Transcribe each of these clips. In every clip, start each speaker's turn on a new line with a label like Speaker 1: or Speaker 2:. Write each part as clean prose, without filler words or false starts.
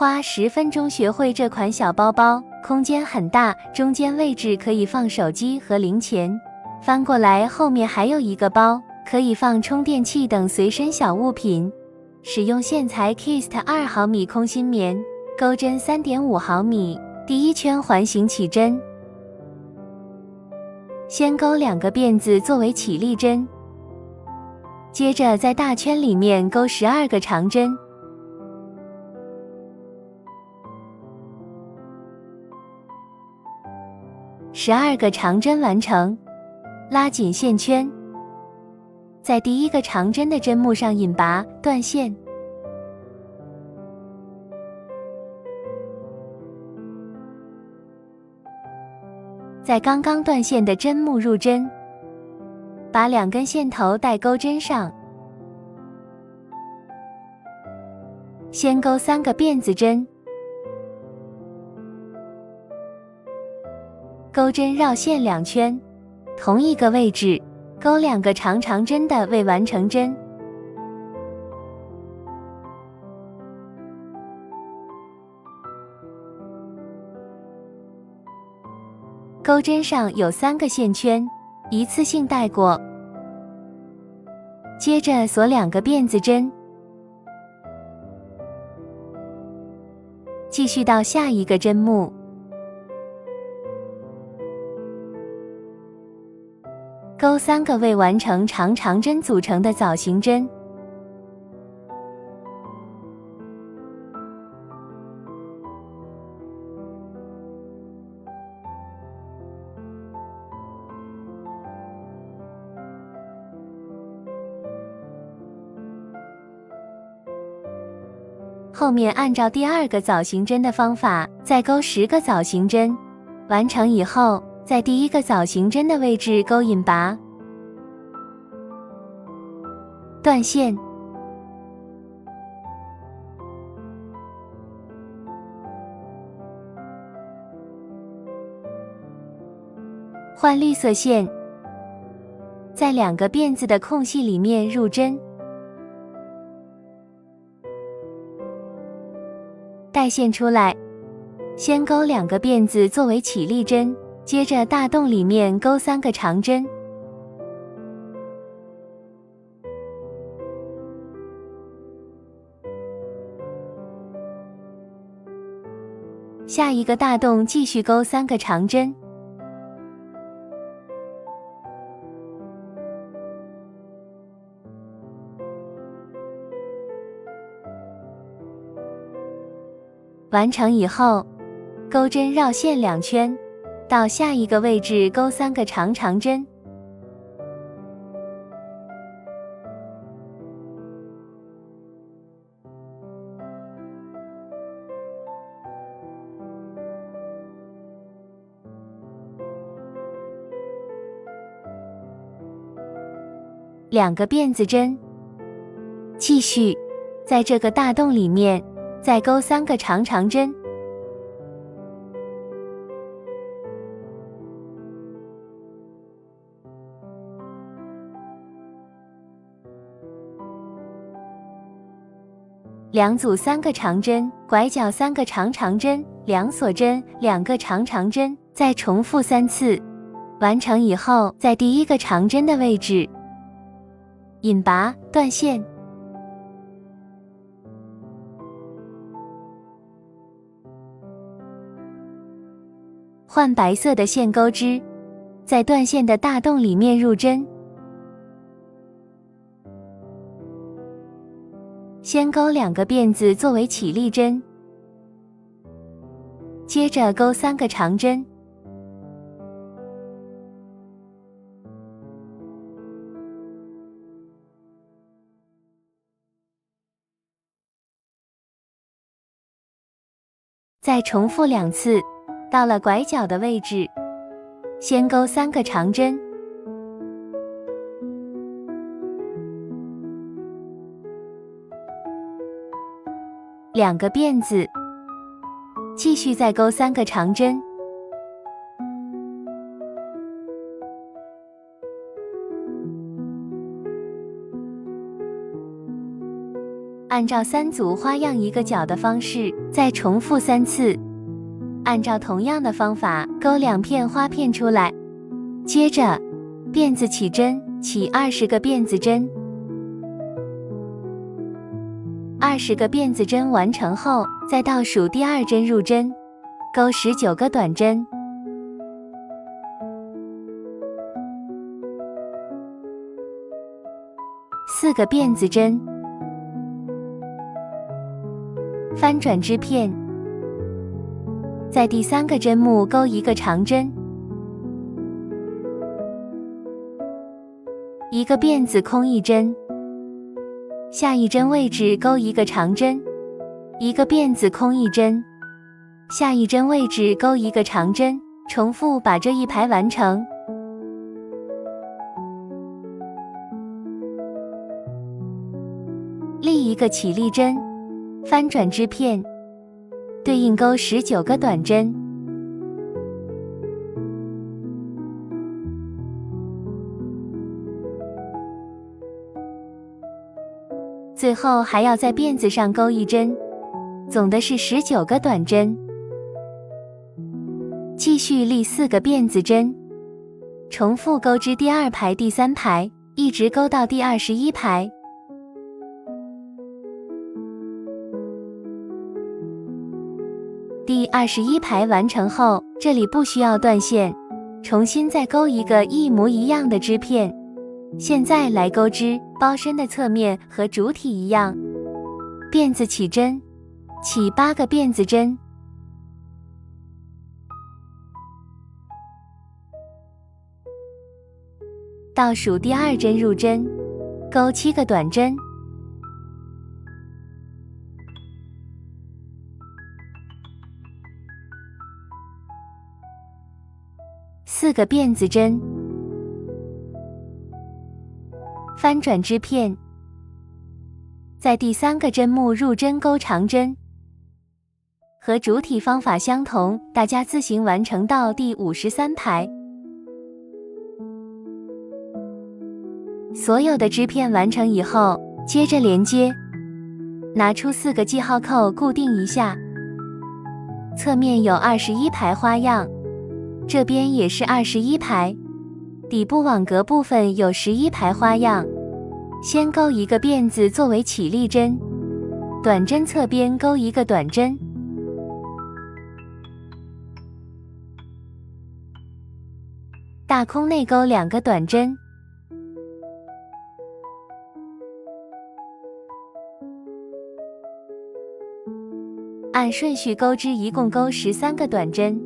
Speaker 1: 花10分钟学会这款小包包，空间很大，中间位置可以放手机和零钱，翻过来后面还有一个包，可以放充电器等随身小物品。使用线材 Kist 2毫米空心棉，钩针 3.5毫米，第一圈环形起针。先钩2个辫子作为起立针，接着在大圈里面钩12个长针。12个长针完成，拉紧线圈，在第一个长针的针目上引拔，断线。在刚刚断线的针目入针，把2根线头带钩针上，先钩3个辫子针，钩针绕线2圈，同一个位置钩2个长针的未完成针。钩针上有3个线圈，一次性带过。接着锁2个辫子针，继续到下一个针目。钩3个未完成长针组成的枣形针。后面按照第2个枣形针的方法，再钩10个枣形针。完成以后，在第1个枣形针的位置钩引拔，断线。换绿色线，在2个辫子的空隙里面入针。带线出来，先钩2个辫子作为起立针，接着大洞里面钩3个长针。下一个大洞继续钩3个长针。完成以后，钩针绕线2圈，到下一个位置钩3个长针。2个辫子针，继续在这个大洞里面再钩3个长针。2组3个长针，拐角3个长针，2锁针，2个长针，再重复3次。完成以后，在第1个长针的位置引拔，断线。换白色的线钩织，在断线的大洞里面入针。先钩2个辫子作为起立针，接着钩3个长针。再重复2次，到了拐角的位置，先钩3个长针。2个辫子，继续再钩3个长针。按照3组花样一个角的方式，再重复3次。按照同样的方法钩2片花片出来。接着，辫子起针，起20个辫子针。20个辫子针完成后，再倒数第2针入针，钩19个短针。4个辫子针，翻转织片，在第3个针目钩1个长针，1个辫子空1针，下一针位置钩1个长针，1个辫子空1针，下一针位置钩1个长针，重复把这一排完成。立1个起立针，翻转织片，对应钩19个短针。最后还要在辫子上钩1针，总的是19个短针。继续立4个辫子针，重复钩织第2排、第3排，一直钩到第21排。第21排完成后，这里不需要断线，重新再钩一个一模一样的织片。现在来钩织包身的侧面和主体一样。辫子起针，起8个辫子针，倒数第2针入针，钩7个短针。4个辫子针，翻转织片，在第3个针目入针钩长针，和主体方法相同，大家自行完成到第53排。所有的织片完成以后，接着连接，拿出4个记号扣固定一下。侧面有21排花样，这边也是21排，底部网格部分有11排花样。先钩1个辫子作为起立针，短针侧边钩1个短针，大空内钩2个短针，按顺序钩织，一共钩13个短针。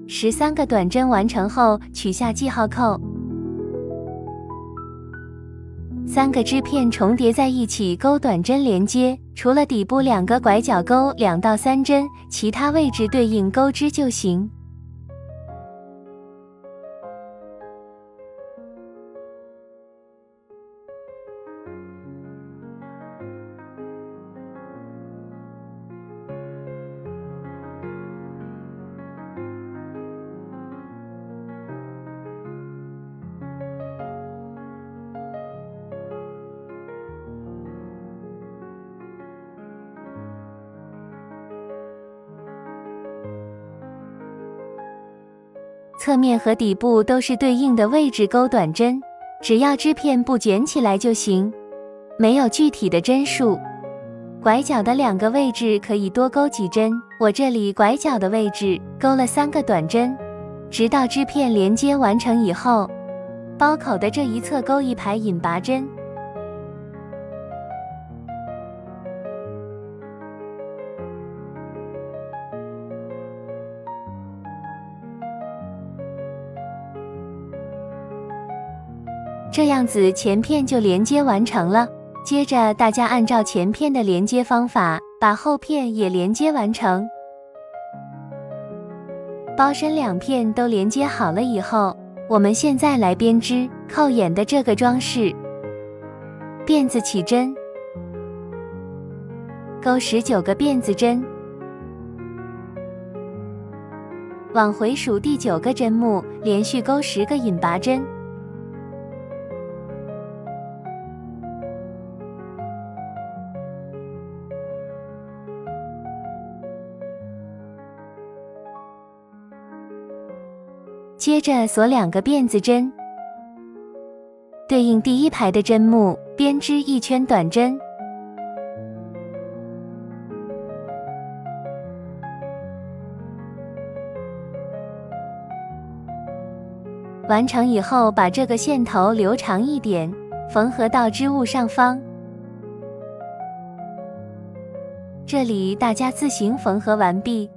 Speaker 1: 13个短针完成后，取下记号扣，3个织片重叠在一起，钩短针连接，除了底部2个拐角钩2到3针，其他位置对应钩织就行。侧面和底部都是对应的位置钩短针，只要织片不卷起来就行，没有具体的针数。拐角的2个位置可以多钩几针，我这里拐角的位置钩了3个短针，直到织片连接完成以后，包口的这一侧钩1排引拔针。这样子前片就连接完成了。接着大家按照前片的连接方法，把后片也连接完成。包身2片都连接好了以后，我们现在来编织扣眼的这个装饰。辫子起针，钩19个辫子针，往回数第9个针目，连续钩10个引拔针。接着锁2个辫子针，对应第1排的针目，编织1圈短针。完成以后，把这个线头留长一点，缝合到织物上方。这里大家自行缝合完毕。